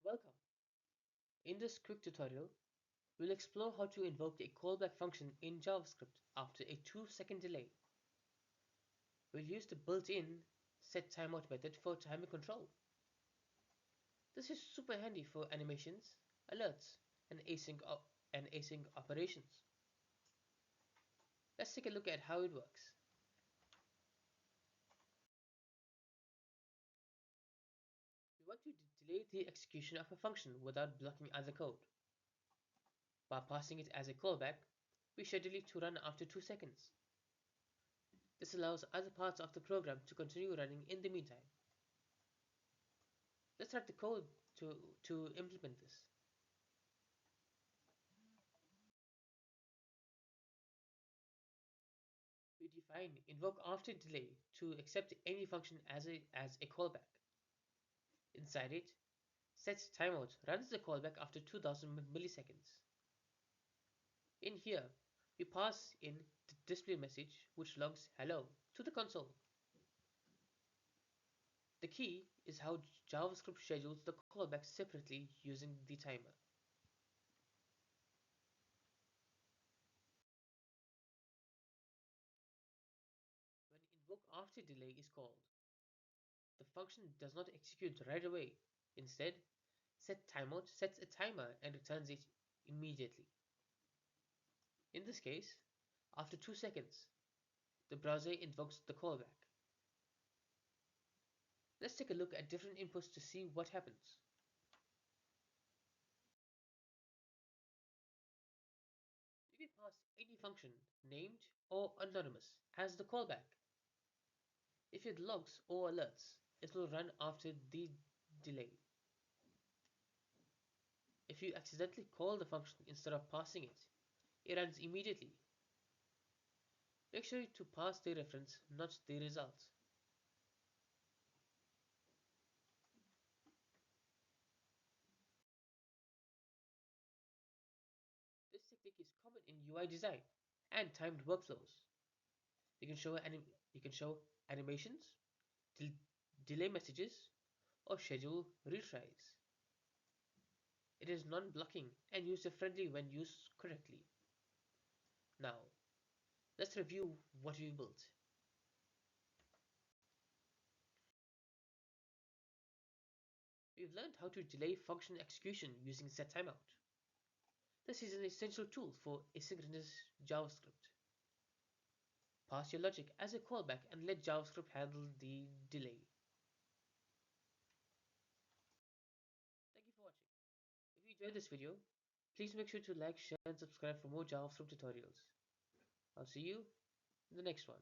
Welcome. In this quick tutorial, we'll explore how to invoke a callback function in JavaScript after a 2-second delay. We'll use the built-in setTimeout method for timer control. This is super handy for animations, alerts, and async operations. Let's take a look at how it works. We want to delay the execution of a function without blocking other code. By passing it as a callback, we schedule it to run after 2 seconds. This allows other parts of the program to continue running in the meantime. Let's write the code to implement this. We define invoke after delay to accept any function as a callback. Inside it, setTimeout runs the callback after 2000 milliseconds. In here, we pass in the display message which logs hello to the console. The key is how JavaScript schedules the callback separately using the timer. When invoke after delay is called, the function does not execute right away. Instead, setTimeout sets a timer and returns it immediately. In this case, after 2 seconds, the browser invokes the callback. Let's take a look at different inputs to see what happens. You can pass any function, named or anonymous, as the callback. If it logs or alerts, it will run after the delay. If you accidentally call the function instead of passing it, it runs immediately. Make sure to pass the reference, not the result. This technique is common in UI design and timed workflows. You can show animations, delay messages, or schedule retries. It is non-blocking and user-friendly when used correctly. Now, let's review what we built. We've learned how to delay function execution using setTimeout. This is an essential tool for asynchronous JavaScript. Pass your logic as a callback and let JavaScript handle the delay. Thank you for watching. If you enjoyed this video, please make sure to like, share, and subscribe for more JavaScript tutorials. I'll see you in the next one.